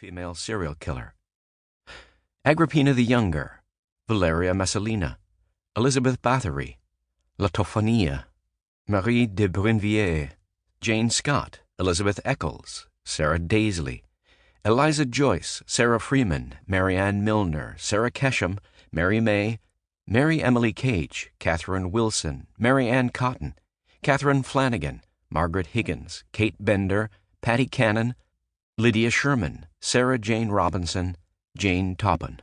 female serial killer. Agrippina the Younger, Valeria Messalina, Elizabeth Bathory, La Tophania, Marie de Brinvilliers, Jane Scott, Elizabeth Eccles, Sarah Daisley, Eliza Joyce, Sarah Freeman, Mary Ann Milner, Sarah Kesham, Mary May, Mary Emily Cage, Catherine Wilson, Mary Ann Cotton, Catherine Flanagan, Margaret Higgins, Kate Bender, Patty Cannon, Lydia Sherman, Sarah Jane Robinson, Jane Toppin.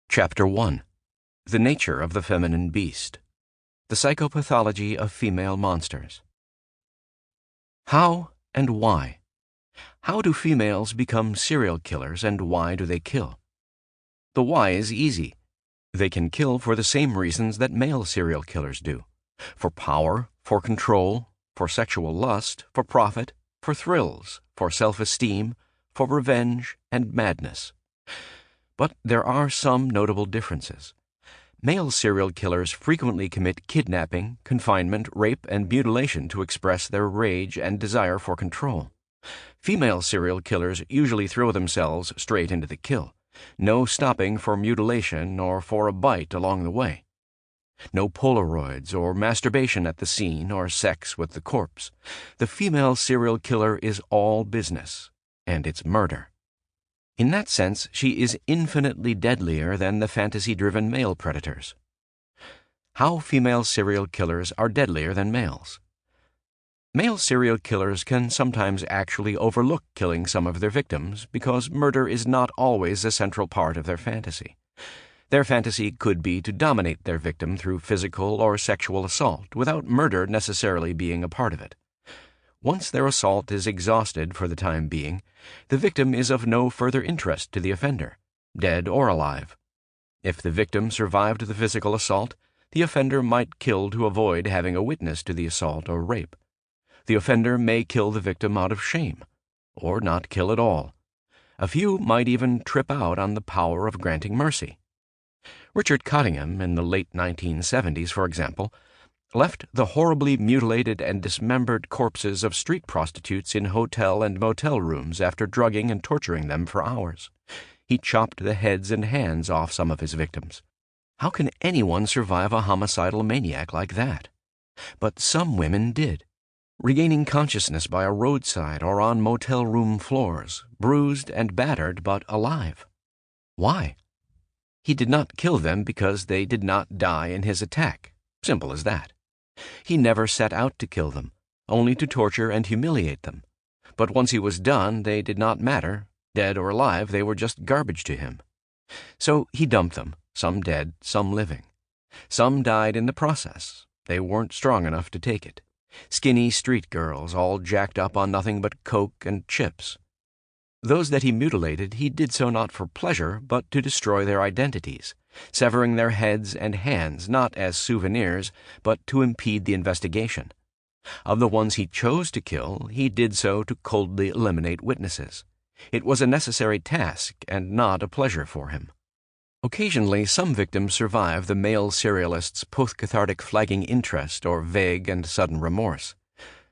Chapter 1. The Nature of the Feminine Beast. The Psychopathology of Female Monsters. How and why? How do females become serial killers, and why do they kill? The why is easy. They can kill for the same reasons that male serial killers do: for power, for control, for sexual lust, for profit, for thrills, for self-esteem, for revenge, and madness. But there are some notable differences. Male serial killers frequently commit kidnapping, confinement, rape, and mutilation to express their rage and desire for control. Female serial killers usually throw themselves straight into the kill, no stopping for mutilation or for a bite along the way. No Polaroids or masturbation at the scene or sex with the corpse. The female serial killer is all business, and it's murder. In that sense, she is infinitely deadlier than the fantasy-driven male predators. How female serial killers are deadlier than males. Male serial killers can sometimes actually overlook killing some of their victims because murder is not always a central part of their fantasy. Their fantasy could be to dominate their victim through physical or sexual assault without murder necessarily being a part of it. Once their assault is exhausted for the time being, the victim is of no further interest to the offender, dead or alive. If the victim survived the physical assault, the offender might kill to avoid having a witness to the assault or rape. The offender may kill the victim out of shame, or not kill at all. A few might even trip out on the power of granting mercy. Richard Cottingham, in the late 1970s, for example, left the horribly mutilated and dismembered corpses of street prostitutes in hotel and motel rooms after drugging and torturing them for hours. He chopped the heads and hands off some of his victims. How can anyone survive a homicidal maniac like that? But some women did, regaining consciousness by a roadside or on motel room floors, bruised and battered but alive. Why? He did not kill them because they did not die in his attack. Simple as that. He never set out to kill them, only to torture and humiliate them. But once he was done, they did not matter. Dead or alive, they were just garbage to him. So he dumped them, some dead, some living. Some died in the process. They weren't strong enough to take it. Skinny street girls, all jacked up on nothing but Coke and chips. Those that he mutilated, he did so not for pleasure, but to destroy their identities, severing their heads and hands not as souvenirs, but to impede the investigation. Of the ones he chose to kill, he did so to coldly eliminate witnesses. It was a necessary task and not a pleasure for him. Occasionally, some victims survive the male serialist's post-cathartic flagging interest or vague and sudden remorse.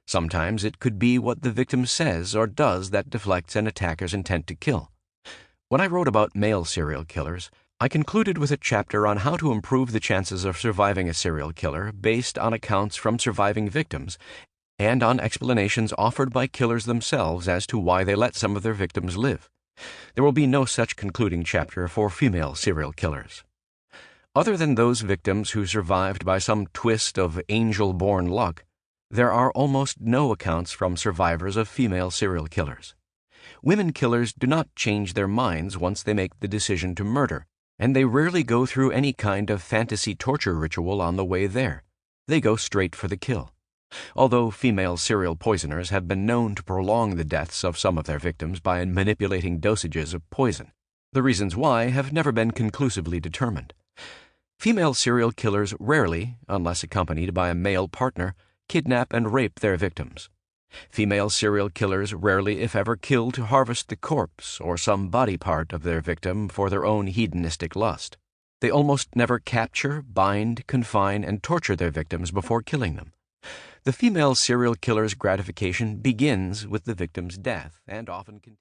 Sometimes it could be what the victim says or does that deflects an attacker's intent to kill. When I wrote about male serial killers, I concluded with a chapter on how to improve the chances of surviving a serial killer based on accounts from surviving victims and on explanations offered by killers themselves as to why they let some of their victims live. There will be no such concluding chapter for female serial killers. Other than those victims who survived by some twist of angel-born luck, there are almost no accounts from survivors of female serial killers. Women killers do not change their minds once they make the decision to murder, and they rarely go through any kind of fantasy torture ritual on the way there. They go straight for the kill. Although female serial poisoners have been known to prolong the deaths of some of their victims by manipulating dosages of poison, the reasons why have never been conclusively determined. Female serial killers rarely, unless accompanied by a male partner, kidnap and rape their victims. Female serial killers rarely, if ever, kill to harvest the corpse or some body part of their victim for their own hedonistic lust. They almost never capture, bind, confine, and torture their victims before killing them. The female serial killer's gratification begins with the victim's death and often continues.